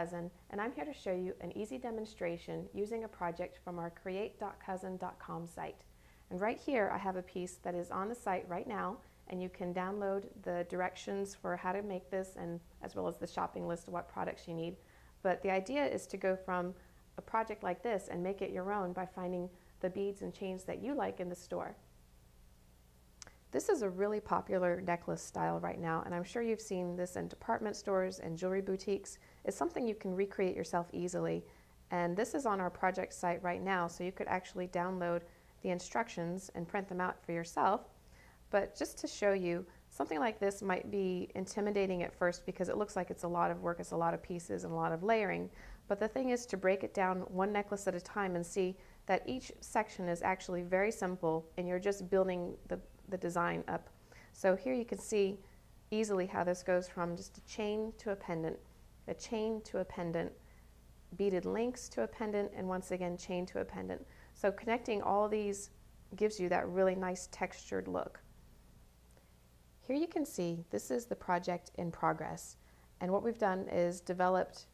Cousin, and I'm here to show you an easy demonstration using a project from our create.cousin.com site. And right here I have a piece that is on the site right now, and you can download the directions for how to make this, and as well as the shopping list of what products you need. But the idea is to go from a project like this and make it your own by finding the beads and chains that you like in the store. This is a really popular necklace style right now, and I'm sure you've seen this in department stores and jewelry boutiques. It's something you can recreate yourself easily, and this is on our project site right now, so you could actually download the instructions and print them out for yourself. But just to show you, something like this might be intimidating at first because it looks like it's a lot of work, it's a lot of pieces and a lot of layering. But the thing is to break it down one necklace at a time and see that each section is actually very simple, and you're just building the design up. So here you can see easily how this goes from just a chain to a pendant, a chain to a pendant, beaded links to a pendant, and once again chain to a pendant. So connecting all these gives you that really nice textured look. Here you can see this is the project in progress, and what we've done is developed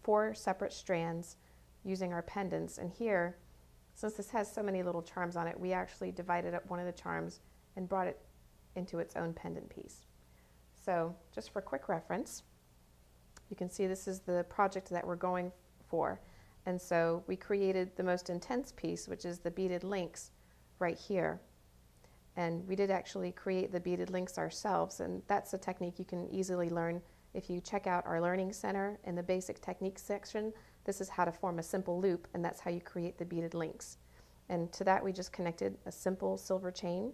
4 separate strands using our pendants, and here, since this has so many little charms on it, we actually divided up one of the charms and brought it into its own pendant piece. So just for quick reference, you can see this is the project that we're going for, and so we created the most intense piece, which is the beaded links right here, and we did actually create the beaded links ourselves, and that's a technique you can easily learn if you check out our learning center in the basic techniques section. This is how to form a simple loop, and that's how you create the beaded links. And to that we just connected a simple silver chain.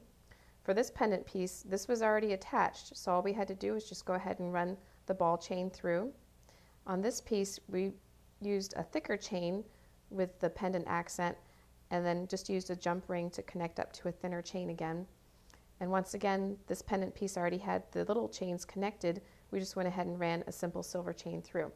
For this pendant piece, this was already attached, so all we had to do was just go ahead and run the ball chain through. On this piece, we used a thicker chain with the pendant accent, and then just used a jump ring to connect up to a thinner chain again. And once again, this pendant piece already had the little chains connected. We just went ahead and ran a simple silver chain through.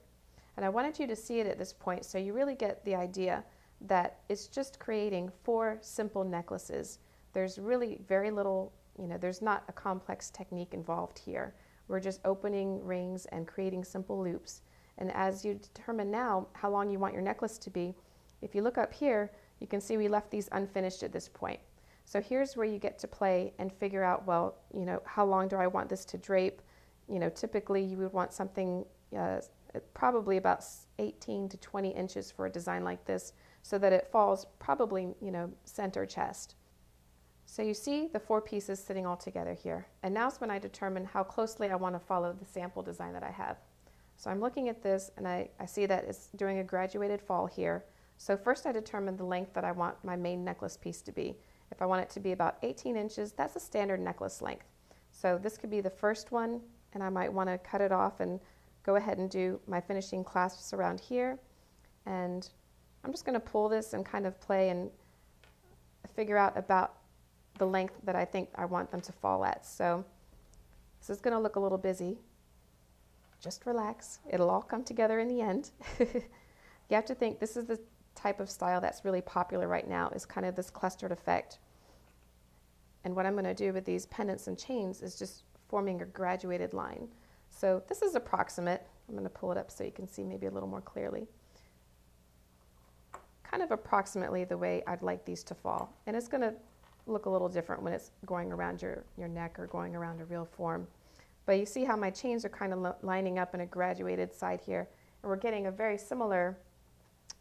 And I wanted you to see it at this point so you really get the idea that it's just creating 4 simple necklaces. There's really very little, there's not a complex technique involved here. We're just opening rings and creating simple loops. And as you determine now how long you want your necklace to be, if you look up here, you can see we left these unfinished at this point. So here's where you get to play and figure out, well, how long do I want this to drape? Typically you would want something probably about 18 to 20 inches for a design like this, so that it falls probably, center chest. So you see the 4 pieces sitting all together here. And now's when I determine how closely I want to follow the sample design that I have. So I'm looking at this, and I see that it's doing a graduated fall here. So first I determine the length that I want my main necklace piece to be. If I want it to be about 18 inches, that's a standard necklace length. So this could be the first one, and I might want to cut it off and go ahead and do my finishing clasps around here. And I'm just going to pull this and kind of play and figure out about the length that I think I want them to fall at. So this is going to look a little busy. Just relax. It'll all come together in the end. You have to think this is the type of style that's really popular right now, is kind of this clustered effect. And what I'm going to do with these pendants and chains is just forming a graduated line. So this is approximate. I'm going to pull it up so you can see maybe a little more clearly. Kind of approximately the way I'd like these to fall. And it's going to look a little different when it's going around your neck or going around a real form. But you see how my chains are kind of lining up in a graduated side here, and we're getting a very similar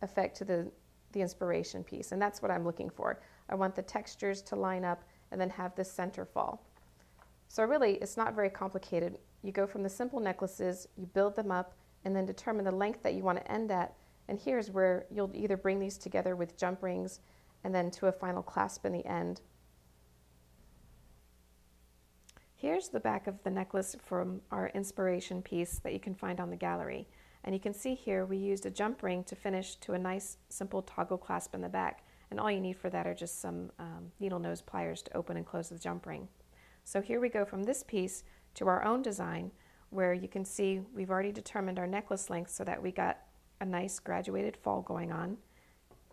effect to the inspiration piece, and that's what I'm looking for. I want the textures to line up and then have this center fall. So really, it's not very complicated. You go from the simple necklaces, you build them up, and then determine the length that you want to end at, and here's where you'll either bring these together with jump rings and then to a final clasp in the end. Here's the back of the necklace from our inspiration piece that you can find on the gallery. And you can see here we used a jump ring to finish to a nice simple toggle clasp in the back. And all you need for that are just some needle nose pliers to open and close the jump ring. So here we go from this piece to our own design, where you can see we've already determined our necklace length so that we got a nice graduated fall going on.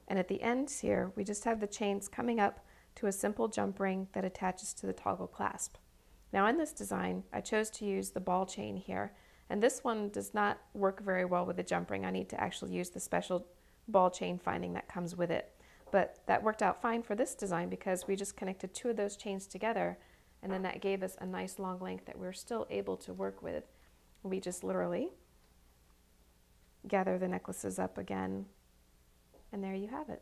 And at the ends here, we just have the chains coming up to a simple jump ring that attaches to the toggle clasp. Now in this design, I chose to use the ball chain here, And this one does not work very well with the jump ring. I need to actually use the special ball chain finding that comes with it. But that worked out fine for this design because we just connected 2 of those chains together, and then that gave us a nice long length that we're still able to work with. We just literally gather the necklaces up again, and there you have it.